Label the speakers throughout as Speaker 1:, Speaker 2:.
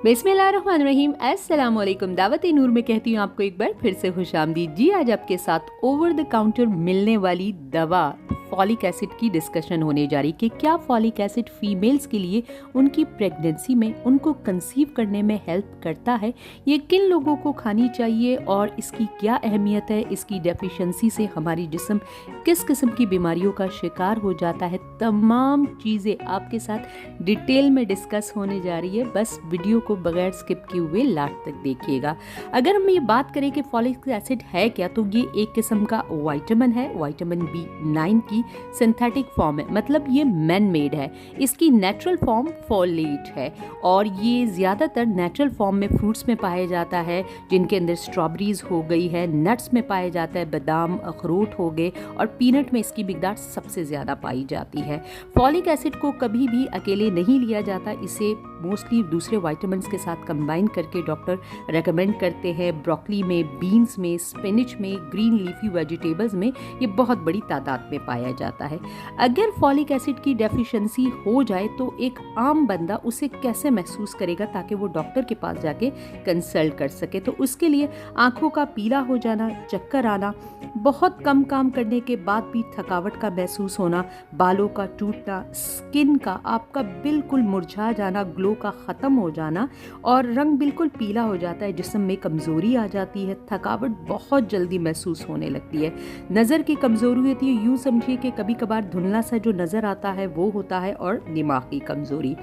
Speaker 1: बिस्मिल्लाहिर्रहमानिर्रहीम। अस्सलाम वालेकुम। दावत नूर में कहती हूँ आपको एक बार फिर से खुशामदीद जी। आज आपके साथ ओवर द काउंटर मिलने वाली दवा फॉलिक एसिड की डिस्कशन होने जा रही कि क्या फॉलिक एसिड फीमेल्स के लिए उनकी प्रेगनेंसी में उनको कंसीव करने में हेल्प करता है, ये किन लोगों को खानी चाहिए और इसकी क्या अहमियत है, इसकी डेफिशिएंसी से हमारी जिस्म किस किस्म की बीमारियों का शिकार हो जाता है। तमाम चीज़ें आपके साथ डिटेल में डिस्कस होने जा रही है। बस वीडियो को बगैर स्किप किए हुए लास्ट तक देखिएगा। अगर हम ये बात करें कि फॉलिक एसिड है क्या, तो ये एक किस्म का विटामिन है, विटामिन B9 की सिंथेटिक फॉर्म है, मतलब ये मैन मेड है। इसकी नेचुरल फॉर्म फोलेट है और ये ज़्यादातर नेचुरल फॉर्म में फ्रूट्स में पाया जाता है, जिनके अंदर स्ट्रॉबेरीज हो गई है, नट्स में पाया जाता है, बादाम अखरोट हो गए, और पीनट में इसकी मिकदार सबसे ज़्यादा पाई जाती है। फॉलिक एसिड को कभी भी अकेले नहीं लिया जाता, इसे मोस्टली दूसरे विटामिन्स के साथ कंबाइन करके डॉक्टर रेकमेंड करते हैं। ब्रोकली में, बीन्स में, स्पिनच में, ग्रीन लीफी वेजिटेबल्स में ये बहुत बड़ी तादाद में पाया जाता है। अगर फॉलिक एसिड की डेफिशिएंसी हो जाए तो एक आम बंदा उसे कैसे महसूस करेगा ताकि वो डॉक्टर के पास जाके कंसल्ट कर सके। तो उसके लिए आंखों का पीला हो जाना, चक्कर आना, बहुत कम काम करने के बाद भी थकावट का महसूस होना, बालों का टूटना, स्किन का आपका बिल्कुल मुरझा जाना, ग्लो का ख़त्म हो जाना और रंग बिल्कुल पीला हो जाता है, जिस्म में कमज़ोरी आ जाती है, थकावट बहुत जल्दी महसूस होने लगती है, नज़र की कमज़ोरी होती है, यूँ समझिए कि कभी कभार धुंधला सा जो नज़र आता है वो होता है, और दिमाग की कमज़ोरी।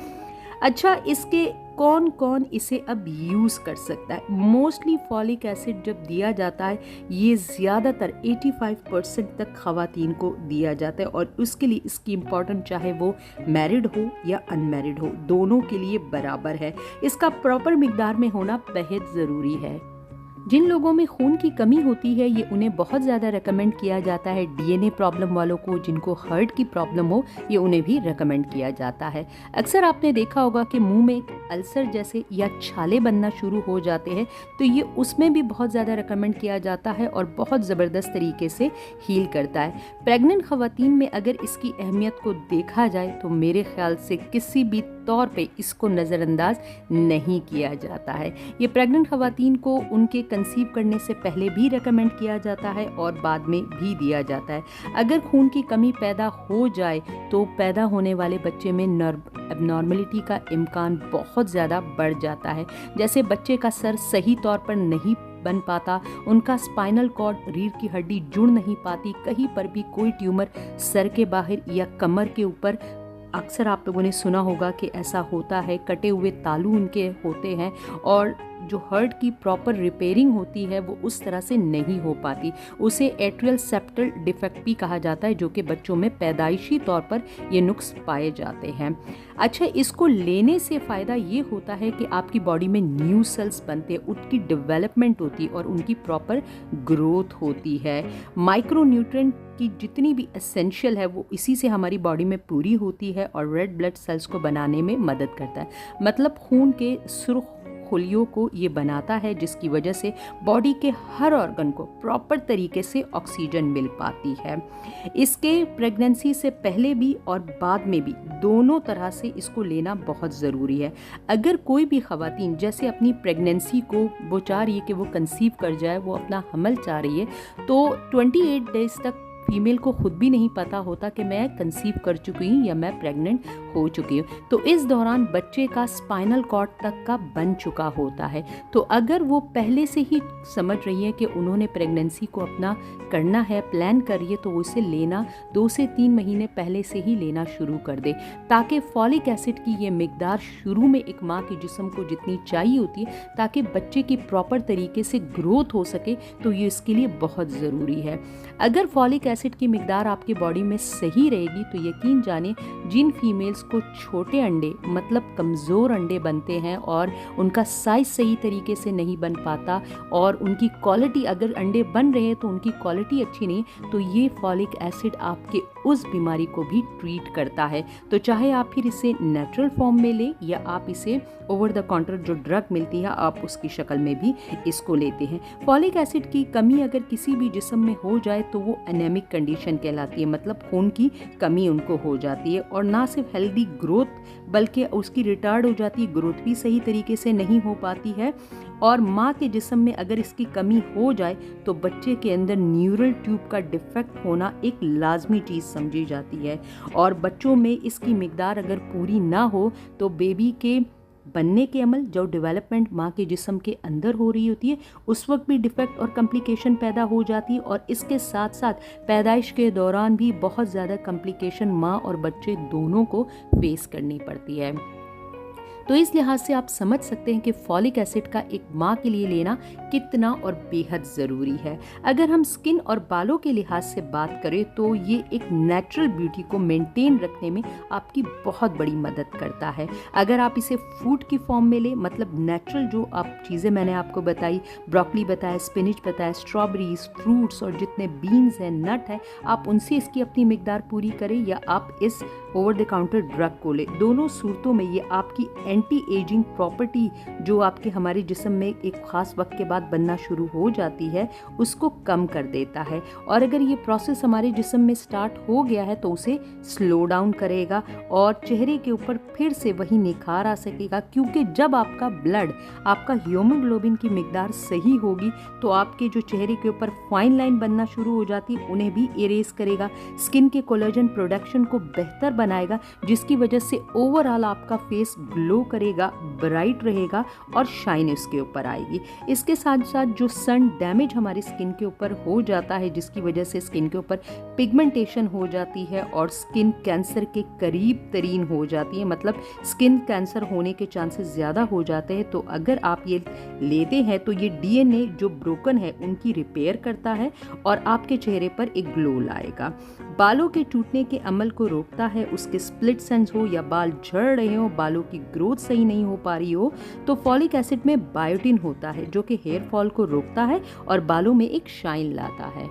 Speaker 1: अच्छा, इसके कौन कौन इसे अब यूज़ कर सकता है? मोस्टली फॉलिक एसिड जब दिया जाता है ये ज़्यादातर 85% तक ख़वातीन को दिया जाता है, और उसके लिए इसकी इम्पॉर्टेंट चाहे वो मैरिड हो या अनमैरिड हो, दोनों के लिए बराबर है। इसका प्रॉपर मिकदार में होना बेहद ज़रूरी है। जिन लोगों में खून की कमी होती है ये उन्हें बहुत ज़्यादा रेकमेंड किया जाता है। DNA प्रॉब्लम वालों को, जिनको हार्ट की प्रॉब्लम हो, ये उन्हें भी रेकमेंड किया जाता है। अक्सर आपने देखा होगा कि मुंह में अल्सर जैसे या छाले बनना शुरू हो जाते हैं, तो ये उसमें भी बहुत ज़्यादा रेकमेंड किया जाता है और बहुत ज़बरदस्त तरीके से हील करता है। प्रेग्नेंट ख़वातीन में अगर इसकी अहमियत को देखा जाए तो मेरे ख्याल से किसी भी तौर पे इसको नज़रअंदाज नहीं किया जाता है। ये प्रेग्नेंट ख़वातीन को उनके कंसीव करने से पहले भी रेकमेंड किया जाता है और बाद में भी दिया जाता है। अगर खून की कमी पैदा हो जाए तो पैदा होने वाले बच्चे में एबनॉर्मलिटी का इम्कान बहुत ज़्यादा बढ़ जाता है। जैसे बच्चे का सर सही तौर पर नहीं बन पाता, उनका स्पाइनल कॉर्ड, रीढ़ की हड्डी जुड़ नहीं पाती, कहीं पर भी कोई ट्यूमर सर के बाहर या कमर के ऊपर, अक्सर आप लोगों ने सुना होगा कि ऐसा होता है, कटे हुए तालू उनके होते हैं, और जो हार्ट की प्रॉपर रिपेयरिंग होती है वो उस तरह से नहीं हो पाती। उसे एट्रियल सेप्टल डिफेक्ट भी कहा जाता है, जो कि बच्चों में पैदाइशी तौर पर ये नुक्स पाए जाते हैं। अच्छा, इसको लेने से फ़ायदा ये होता है कि आपकी बॉडी में न्यू सेल्स बनते हैं, उनकी डेवलपमेंट होती है और उनकी प्रॉपर ग्रोथ होती है। माइक्रोन्यूट्रिएंट की जितनी भी एसेंशियल है वो इसी से हमारी बॉडी में पूरी होती है और रेड ब्लड सेल्स को बनाने में मदद करता है, मतलब खून के सुर्ख खुलियों को ये बनाता है, जिसकी वजह से बॉडी के हर ऑर्गन को प्रॉपर तरीके से ऑक्सीजन मिल पाती है। इसके प्रेगनेंसी से पहले भी और बाद में भी दोनों तरह से इसको लेना बहुत ज़रूरी है। अगर कोई भी ख़वातीन जैसे अपनी प्रेगनेंसी को वो चाह रही है कि वो कंसीव कर जाए, वो अपना हमल चाह रही है, तो 28 डेज़ तक फीमेल को खुद भी नहीं पता होता कि मैं कंसीव कर चुकी हूँ या मैं प्रेग्नेंट हो चुकी हूँ, तो इस दौरान बच्चे का स्पाइनल कॉर्ड तक का बन चुका होता है। तो अगर वो पहले से ही समझ रही है कि उन्होंने प्रेगनेंसी को अपना करना है, प्लान करिए, तो उसे लेना 2 से 3 महीने पहले से ही लेना शुरू कर दे, ताकि फॉलिक एसिड की ये मिकदार शुरू में एक माँ के जिस्म को जितनी चाहिए होती है ताकि बच्चे की प्रॉपर तरीके से ग्रोथ हो सके, तो ये इसके लिए बहुत ज़रूरी है। अगर फॉलिक एसिड की मिकदार आपकी बॉडी में सही रहेगी तो यकीन जाने जिन फीमेल्स को छोटे अंडे, मतलब कमज़ोर अंडे बनते हैं और उनका साइज़ सही तरीके से नहीं बन पाता और उनकी क्वालिटी, अगर अंडे बन रहे हैं तो उनकी क्वालिटी अच्छी नहीं, तो ये फॉलिक एसिड आपके उस बीमारी को भी ट्रीट करता है। तो चाहे आप फिर इसे नेचुरल फॉर्म में लें या आप इसे ओवर द काउंटर जो ड्रग मिलती है आप उसकी शक्ल में भी इसको लेते हैं। फॉलिक एसिड की कमी अगर किसी भी जिस्म में हो जाए तो वो एनेमिक कंडीशन कहलाती है, मतलब खून की कमी उनको हो जाती है और ना सिर्फ हेल्दी ग्रोथ बल्कि उसकी रिटार्ड हो जाती है, ग्रोथ भी सही तरीके से नहीं हो पाती है। और माँ के जिस्म में अगर इसकी कमी हो जाए तो बच्चे के अंदर न्यूरल ट्यूब का डिफेक्ट होना एक लाजमी चीज़ समझी जाती है और बच्चों में इसकी मिकदार अगर पूरी ना हो तो बेबी के बनने के अमल जो डेवलपमेंट माँ के जिस्म के अंदर हो रही होती है उस वक्त भी डिफेक्ट और कॉम्प्लिकेशन पैदा हो जाती है और इसके साथ साथ पैदाइश के दौरान भी बहुत ज़्यादा कॉम्प्लिकेशन माँ और बच्चे दोनों को फेस करनी पड़ती है। तो इस लिहाज से आप समझ सकते हैं कि फॉलिक एसिड का एक माँ के लिए लेना कितना और बेहद ज़रूरी है। अगर हम स्किन और बालों के लिहाज से बात करें तो ये एक नेचुरल ब्यूटी को मेंटेन रखने में आपकी बहुत बड़ी मदद करता है। अगर आप इसे फूड की फॉर्म में लें, मतलब नेचुरल जो आप चीज़ें मैंने आपको बताई, ब्रोकली बताया, स्पिनिच बताया, स्ट्रॉबेरीज, फ्रूट्स और जितने बीन्स हैं, नट है, आप उनसे इसकी अपनी मिकदार पूरी करें या आप इस ओवर द काउंटर ड्रग को लें। दोनों सूरतों में ये आपकी एंटी एजिंग प्रॉपर्टी जो आपके हमारे जिस्म में एक ख़ास वक्त के बाद बनना शुरू हो जाती है उसको कम कर देता है और अगर ये प्रोसेस हमारे जिस्म में स्टार्ट हो गया है तो उसे स्लो डाउन करेगा और चेहरे के ऊपर फिर से वही निखार आ सकेगा, क्योंकि जब आपका ब्लड, आपका हीमोग्लोबिन की मिकदार सही होगी तो आपके जो चेहरे के ऊपर फाइन लाइन बनना शुरू हो जाती है उन्हें भी इरेज करेगा, स्किन के कोलेजन प्रोडक्शन को बेहतर बनाएगा जिसकी वजह से ओवरऑल आपका फेस ग्लो करेगा, ब्राइट रहेगा और शाइन इसके ऊपर आएगी। इसके साथ साथ जो सन डैमेज हमारी स्किन के ऊपर हो जाता है जिसकी वजह से स्किन के ऊपर पिगमेंटेशन हो जाती है और स्किन कैंसर के करीब तरीन हो जाती है, मतलब स्किन कैंसर होने के चांसेस ज़्यादा हो जाते हैं। तो अगर आप ये लेते हैं तो ये डीएनए जो ब्रोकन है उनकी रिपेयर करता है और आपके चेहरे पर एक ग्लो लाएगा। बालों के टूटने के अमल को रोकता है, उसके स्प्लिट सेंस हो या बाल झड़ रहे हो, बालों की ग्रोथ सही नहीं हो पा रही हो तो फॉलिक एसिड में बायोटिन होता है जो कि हेयर फॉल को रोकता है और बालों में एक शाइन लाता है।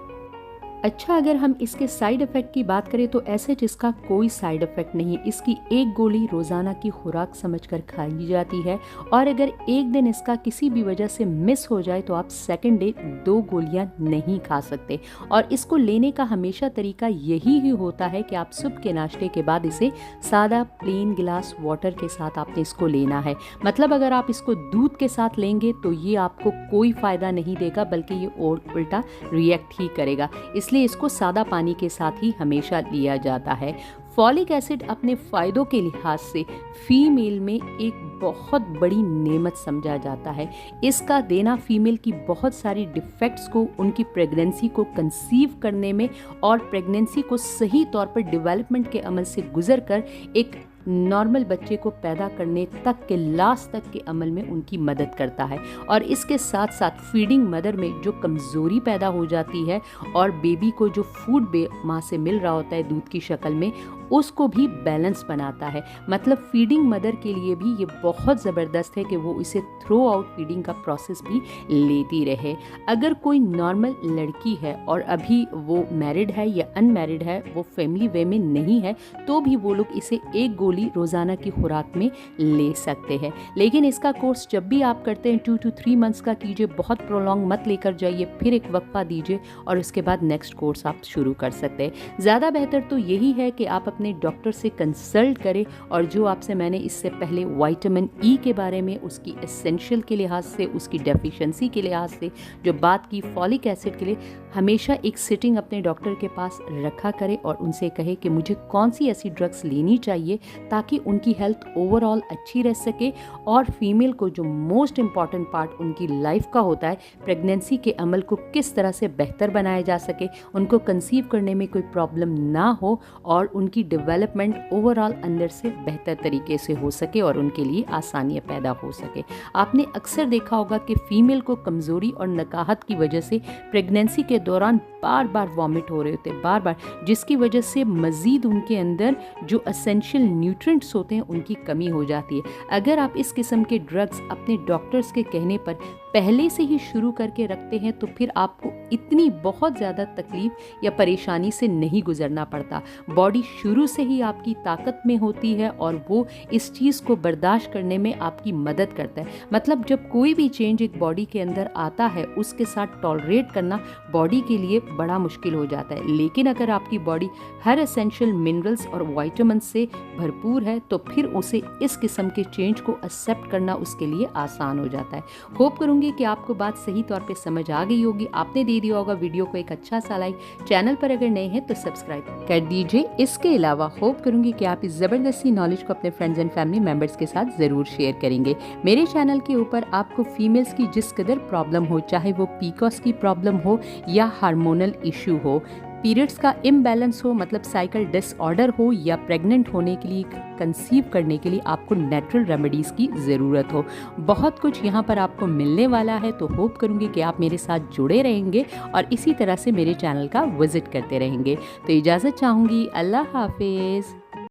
Speaker 1: अच्छा, अगर हम इसके साइड इफ़ेक्ट की बात करें तो ऐसे जिसका कोई साइड इफ़ेक्ट नहीं। इसकी एक गोली रोज़ाना की खुराक समझकर खाई जाती है और अगर एक दिन इसका किसी भी वजह से मिस हो जाए तो आप सेकंड डे 2 गोलियां नहीं खा सकते और इसको लेने का हमेशा तरीका यही ही होता है कि आप सुबह के नाश्ते के बाद इसे सादा प्लेन गिलास वाटर के साथ आपने इसको लेना है। मतलब अगर आप इसको दूध के साथ लेंगे तो ये आपको कोई फ़ायदा नहीं देगा बल्कि ये और उल्टा रिएक्ट ही करेगा, इसलिए इसको सादा पानी के साथ ही हमेशा लिया जाता है। फॉलिक एसिड अपने फ़ायदों के लिहाज से फीमेल में एक बहुत बड़ी नेमत समझा जाता है। इसका देना फीमेल की बहुत सारी डिफेक्ट्स को, उनकी प्रेगनेंसी को कंसीव करने में और प्रेगनेंसी को सही तौर पर डेवलपमेंट के अमल से गुजर कर एक नॉर्मल बच्चे को पैदा करने तक के लास्ट तक के अमल में उनकी मदद करता है। और इसके साथ साथ फीडिंग मदर में जो कमज़ोरी पैदा हो जाती है और बेबी को जो फूड माँ से मिल रहा होता है दूध की शक्ल में उसको भी बैलेंस बनाता है। मतलब फीडिंग मदर के लिए भी ये बहुत ज़बरदस्त है कि वो इसे थ्रू आउट फीडिंग का प्रोसेस भी लेती रहे। अगर कोई नॉर्मल लड़की है और अभी वो मैरिड है या अनमैरिड है, वो फैमिली वे में नहीं है, तो भी वो लोग इसे एक गोली रोज़ाना की खुराक में ले सकते हैं। लेकिन इसका कोर्स जब भी आप करते हैं 2 to 3 मंथ्स का कीजिए, बहुत प्रोलॉन्ग मत लेकर जाइए, फिर एक वक्फा दीजिए और उसके बाद नेक्स्ट कोर्स आप शुरू कर सकते हैं। ज़्यादा बेहतर तो यही है कि आप अपने डॉक्टर से कंसल्ट करें और जो आपसे मैंने इससे पहले विटामिन ई के बारे में, उसकी एसेंशियल के लिहाज से, उसकी डेफिशिएंसी के लिहाज से जो बात की, फॉलिक एसिड के लिए हमेशा एक सिटिंग अपने डॉक्टर के पास रखा करें और उनसे कहे कि मुझे कौन सी ऐसी ड्रग्स लेनी चाहिए ताकि उनकी हेल्थ ओवरऑल अच्छी रह सके और फीमेल को जो मोस्ट इम्पॉर्टेंट पार्ट उनकी लाइफ का होता है, प्रेगनेंसी के अमल को किस तरह से बेहतर बनाया जा सके, उनको कंसीव करने में कोई प्रॉब्लम ना हो और उनकी डेवलपमेंट ओवरऑल अंदर से बेहतर तरीके से हो सके और उनके लिए आसानियाँ पैदा हो सके। आपने अक्सर देखा होगा कि फीमेल को कमज़ोरी और नकाहत की वजह से प्रेगनेंसी के दौरान बार बार वॉमिट हो रहे होते हैं, बार बार, जिसकी वजह से मज़ीद उनके अंदर जो एसेंशियल न्यूट्रिएंट्स होते हैं उनकी कमी हो जाती है। अगर आप इस किस्म के ड्रग्स अपने डॉक्टर्स के कहने पर पहले से ही शुरू करके रखते हैं तो फिर आपको इतनी बहुत ज़्यादा तकलीफ़ या परेशानी से नहीं गुजरना पड़ता। बॉडी शुरू से ही आपकी ताकत में होती है और वो इस चीज़ को बर्दाश्त करने में आपकी मदद करता है। मतलब जब कोई भी चेंज एक बॉडी के अंदर आता है उसके साथ टॉलरेट करना बॉडी के लिए बड़ा मुश्किल हो जाता है। लेकिन अगर आपकी बॉडी हर एसेंशियल मिनरल्स और विटामिन से भरपूर है तो फिर उसे इस किस्म के चेंज को एक्सेप्ट करना उसके लिए आसान हो जाता है। होप करूँगी कि आपको बात सही तौर पे समझ आ गई होगी। आपने दे दिया होगा वीडियो को एक अच्छा सा लाइक, चैनल पर अगर नए हैं तो सब्सक्राइब कर दीजिए। इसके अलावा होप करूँगी कि आप इस ज़बरदस्ती नॉलेज को अपने फ्रेंड्स एंड फैमिली मेम्बर्स के साथ ज़रूर शेयर करेंगे। मेरे चैनल के ऊपर आपको फीमेल्स की जिस कदर प्रॉब्लम हो, चाहे वो पीकॉस की प्रॉब्लम हो या हार्मोनल इशू हो, पीरियड्स का इम्बैलेंस हो मतलब साइकिल डिसऑर्डर हो, या प्रेग्नेंट होने के लिए, कंसीव करने के लिए आपको नेचुरल रेमेडीज़ की ज़रूरत हो, बहुत कुछ यहाँ पर आपको मिलने वाला है। तो होप करूँगी कि आप मेरे साथ जुड़े रहेंगे और इसी तरह से मेरे चैनल का विज़िट करते रहेंगे। तो इजाज़त चाहूँगी। अल्लाह हाफिज़।